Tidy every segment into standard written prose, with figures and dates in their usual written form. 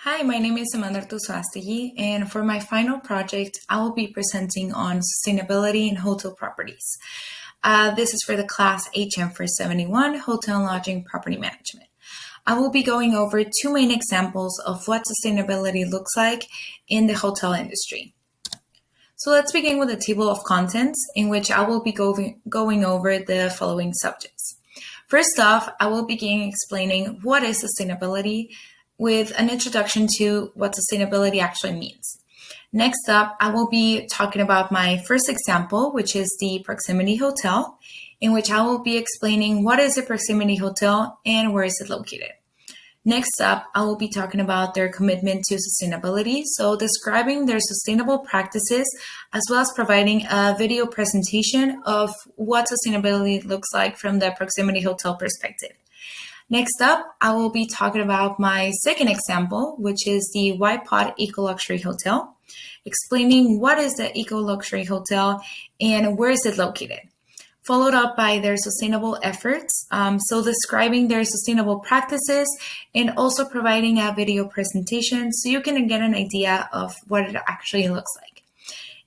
Hi, my name is Urtuzuastegui, and for my final project, I will be presenting on sustainability in hotel properties. This is for the class HM471, Hotel and Lodging Property Management. I will be going over two main examples of what sustainability looks like in the hotel industry. So let's begin with a table of contents in which I will be going over the following subjects. First off, I will begin explaining what is sustainability with an introduction to what sustainability actually means. Next up, I will be talking about my first example, which is the proximity hotel, in which I will be explaining what is a proximity hotel and where is it located. Next up, I will be talking about their commitment to sustainability, so describing their sustainable practices, as well as providing a video presentation of what sustainability looks like from the proximity hotel perspective. Next up, I will be talking about my second example, which is the White Pot Eco Luxury Hotel, explaining what is the Eco Luxury Hotel and where is it located. Followed up by their sustainable efforts, so describing their sustainable practices and also providing a video presentation so you can get an idea of what it actually looks like.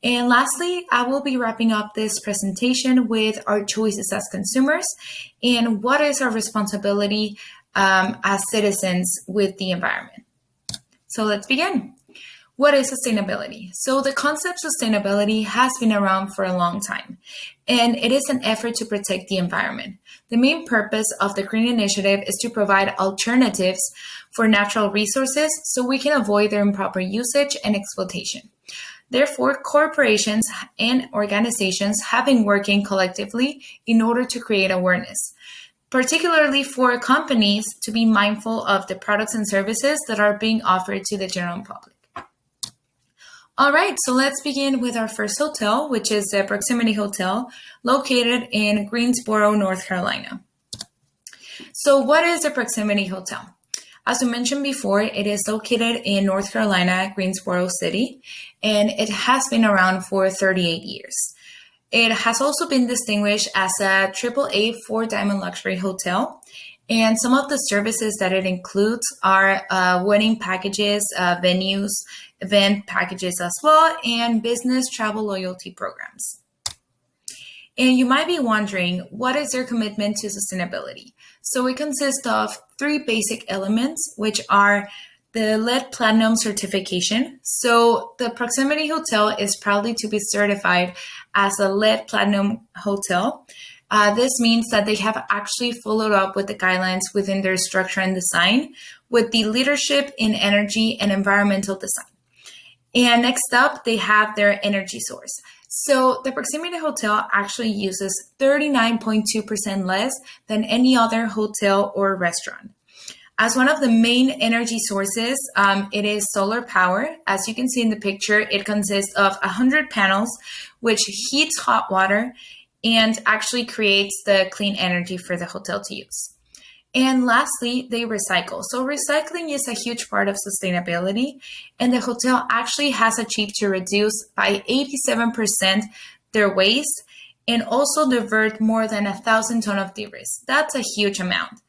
And lastly, I will be wrapping up this presentation with our choices as consumers and what is our responsibility as citizens with the environment. So let's begin. What is sustainability? So the concept sustainability has been around for a long time, and it is an effort to protect the environment. The main purpose of the Green Initiative is to provide alternatives for natural resources so we can avoid their improper usage and exploitation. Therefore, corporations and organizations have been working collectively in order to create awareness, particularly for companies to be mindful of the products and services that are being offered to the general public. All right, so let's begin with our first hotel, which is the Proximity Hotel located in Greensboro, North Carolina. So what is the Proximity Hotel? As we mentioned before, it is located in North Carolina, Greensboro City, and it has been around for 38 years. It has also been distinguished as a AAA 4-diamond luxury hotel, and some of the services that it includes are wedding packages, venues, event packages as well, and business travel loyalty programs. And you might be wondering, what is their commitment to sustainability? So it consists of 3 basic elements, which are the lead platinum certification. So the Proximity Hotel is proudly to be certified as a lead platinum hotel. This means that they have actually followed up with the guidelines within their structure and design with the leadership in energy and environmental design. And next up, they have their energy source. So the Proximity Hotel actually uses 39.2% less than any other hotel or restaurant. As one of the main energy sources, it is solar power. As you can see in the picture, it consists of 100 panels, which heats hot water and actually creates the clean energy for the hotel to use. And lastly, they recycle. So recycling is a huge part of sustainability, and the hotel actually has achieved to reduce by 87% their waste and also divert more than 1,000 tons of debris. That's a huge amount,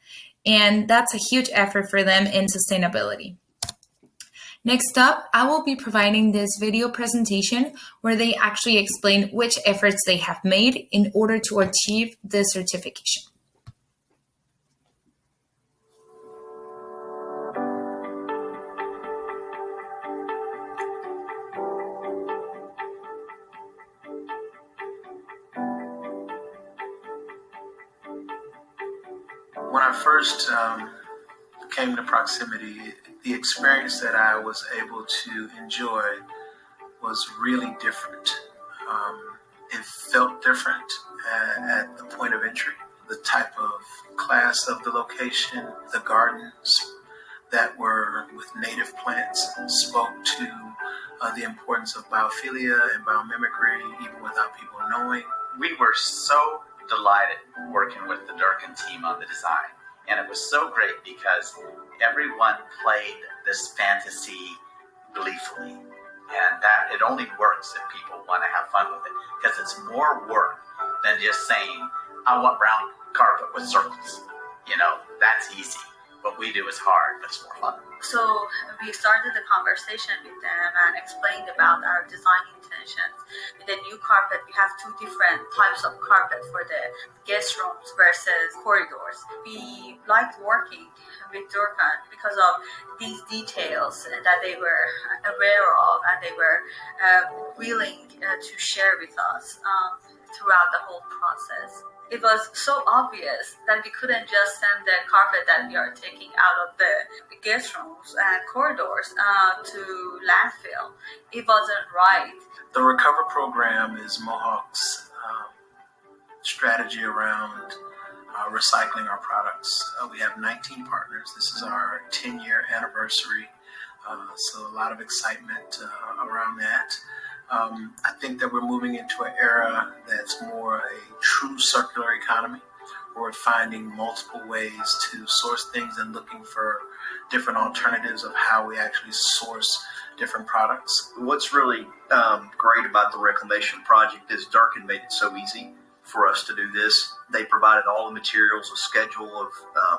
and that's a huge effort for them in sustainability. Next up, I will be providing this video presentation where they actually explain which efforts they have made in order to achieve this certification. When I first came to Proximity, the experience that I was able to enjoy was really different. It felt different at the point of entry. The type of class of the location, the gardens that were with native plants spoke to the importance of biophilia and biomimicry, even without people knowing. We were so delighted working with the Durkin team on the design. And it was so great because everyone played this fantasy gleefully. And that it only works if people want to have fun with it, because it's more work than just saying, I want brown carpet with circles. That's easy. What we do is hard, but it's more fun. So we started the conversation with them and explained about our design intentions. With the new carpet, we have two different types of carpet for the guest rooms versus corridors. We liked working with Durkan because of these details that they were aware of and they were willing to share with us throughout the whole process. It was so obvious that we couldn't just send the carpet that we are taking out of the guest rooms and corridors to landfill. It wasn't right. The Recover program is Mohawk's strategy around recycling our products. We have 19 partners. This is our 10-year anniversary, so a lot of excitement around that. I think that we're moving into an era that's more a true circular economy, where we're finding multiple ways to source things and looking for different alternatives of how we actually source different products. What's really great about the Reclamation Project is Durkan made it so easy for us to do this. They provided all the materials, a schedule of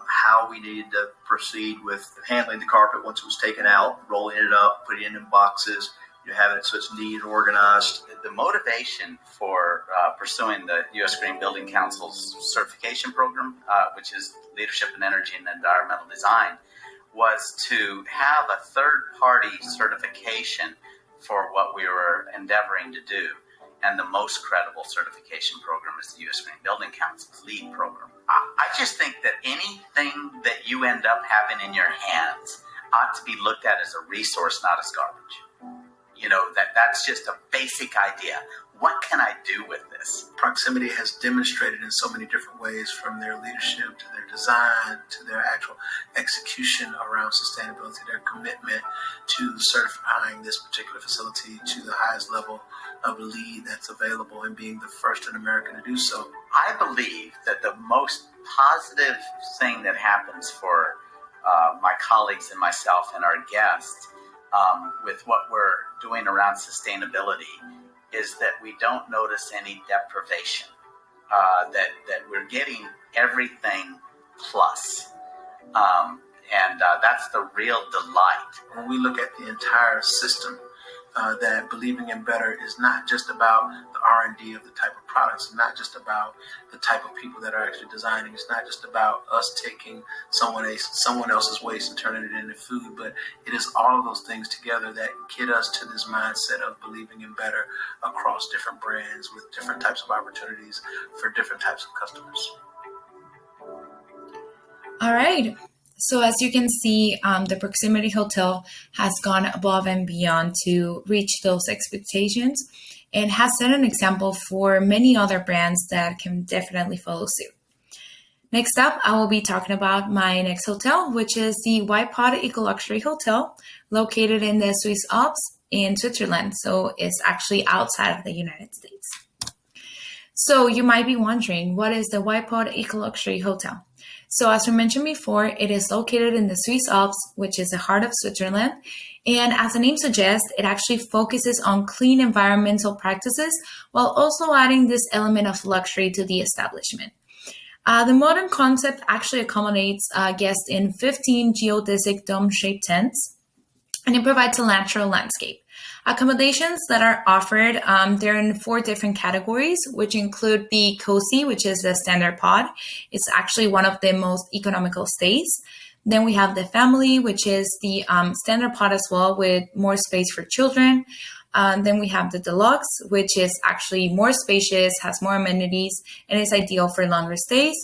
how we needed to proceed with handling the carpet once it was taken out, rolling it up, putting it in boxes, having it so it's neat and organized. The motivation for pursuing the U.S. Green Building Council's certification program, which is Leadership in Energy and Environmental Design, was to have a third-party certification for what we were endeavoring to do. And the most credible certification program is the U.S. Green Building Council's LEED program. I just think that anything that you end up having in your hands ought to be looked at as a resource, not as garbage. You know, that's just a basic idea. What can I do with this? Proximity has demonstrated in so many different ways, from their leadership to their design to their actual execution around sustainability, their commitment to certifying this particular facility to the highest level of LEED that's available and being the first in America to do so. I believe that the most positive thing that happens for my colleagues and myself and our guests with what we're doing around sustainability is that we don't notice any deprivation, that we're getting everything plus. And that's the real delight. When we look at the entire system, that believing in better is not just about the R&D of the type of products. It's not just about the type of people that are actually designing. It's not just about us taking someone else's waste and turning it into food, but it is all of those things together that get us to this mindset of believing in better across different brands with different types of opportunities for different types of customers. All right. So as you can see, the Proximity Hotel has gone above and beyond to reach those expectations and has set an example for many other brands that can definitely follow suit. Next up, I will be talking about my next hotel, which is the White Pot Eco Luxury Hotel, located in the Swiss Alps in Switzerland. So it's actually outside of the United States. So you might be wondering, what is the White Pot Eco Luxury Hotel? So as we mentioned before, it is located in the Swiss Alps, which is the heart of Switzerland. And as the name suggests, it actually focuses on clean environmental practices while also adding this element of luxury to the establishment. The modern concept actually accommodates guests in 15 geodesic dome-shaped tents, and it provides a natural landscape. Accommodations that are offered, they're in 4 different categories, which include the Cozy, which is the standard pod. It's actually one of the most economical stays. Then we have the Family, which is the standard pod as well, with more space for children. Then we have the Deluxe, which is actually more spacious, has more amenities, and is ideal for longer stays.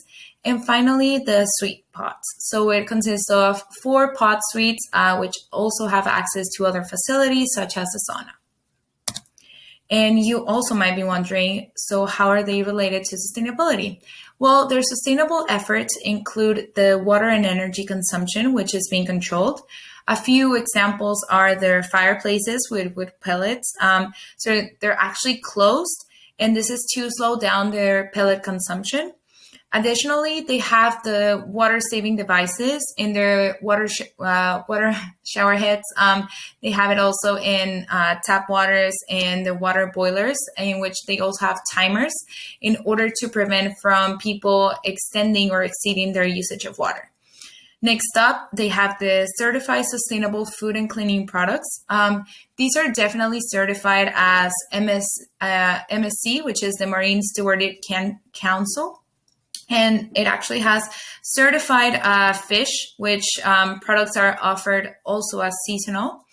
And finally, the suite pods. So it consists of 4 pod suites, which also have access to other facilities, such as a sauna. And you also might be wondering, so how are they related to sustainability? Well, their sustainable efforts include the water and energy consumption, which is being controlled. A few examples are their fireplaces with wood pellets. So they're actually closed, and this is to slow down their pellet consumption. Additionally, they have the water-saving devices in their water shower heads. They have it also in tap waters and the water boilers, in which they also have timers in order to prevent from people extending or exceeding their usage of water. Next up, they have the certified sustainable food and cleaning products. These are definitely certified as MSC, which is the Marine Stewardship Council. And it actually has certified fish, which products are offered also as seasonal.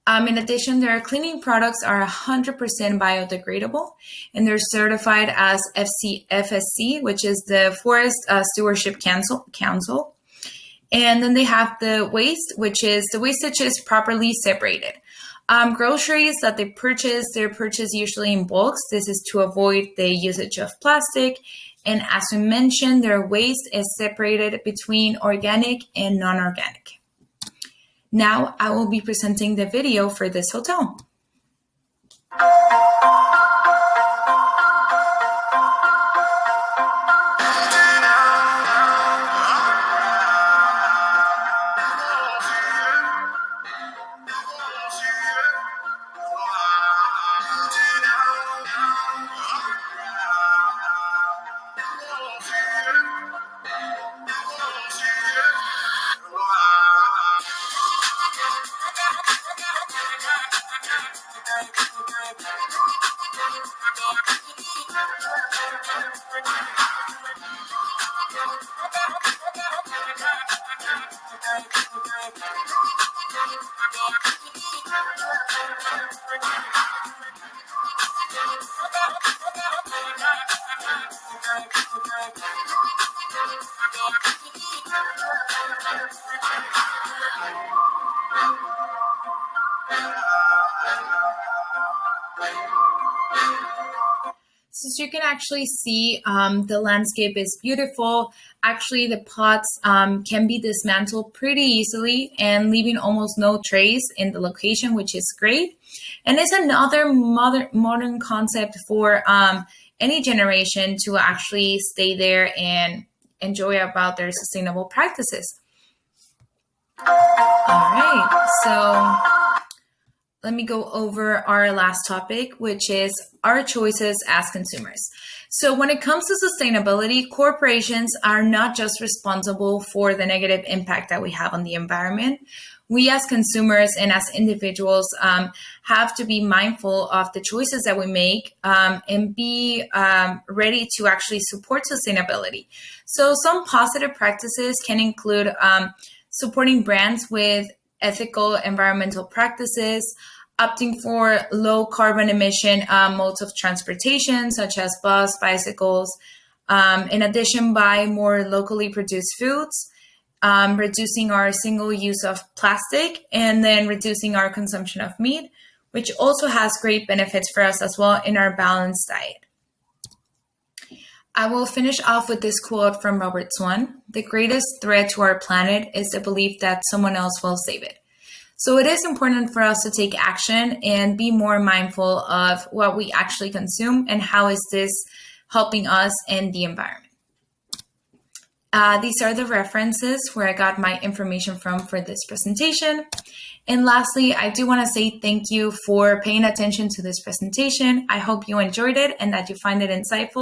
In addition, their cleaning products are 100% biodegradable, and they're certified as FSC, which is the Forest Stewardship Council. And then they have the waste, which is the wastage is properly separated. Groceries that they're purchased usually in bulks. This is to avoid the usage of plastic. And as we mentioned, their waste is separated between organic and non-organic. Now I will be presenting the video for this hotel. So as you can actually see, the landscape is beautiful. Actually, the pots can be dismantled pretty easily and leaving almost no trace in the location, which is great. And it's another modern concept for any generation to actually stay there and enjoy about their sustainable practices. All right, so let me go over our last topic, which is our choices as consumers. So when it comes to sustainability, corporations are not just responsible for the negative impact that we have on the environment. We as consumers and as individuals have to be mindful of the choices that we make and be ready to actually support sustainability. So some positive practices can include supporting brands with ethical environmental practices, opting for low carbon emission modes of transportation, such as bus, bicycles. In addition, buy more locally produced foods, reducing our single use of plastic, and then reducing our consumption of meat, which also has great benefits for us as well in our balanced diet. I will finish off with this quote from Robert Swan. The greatest threat to our planet is the belief that someone else will save it. So it is important for us to take action and be more mindful of what we actually consume and how is this helping us and the environment. These are the references where I got my information from for this presentation. And lastly, I do want to say thank you for paying attention to this presentation. I hope you enjoyed it and that you find it insightful.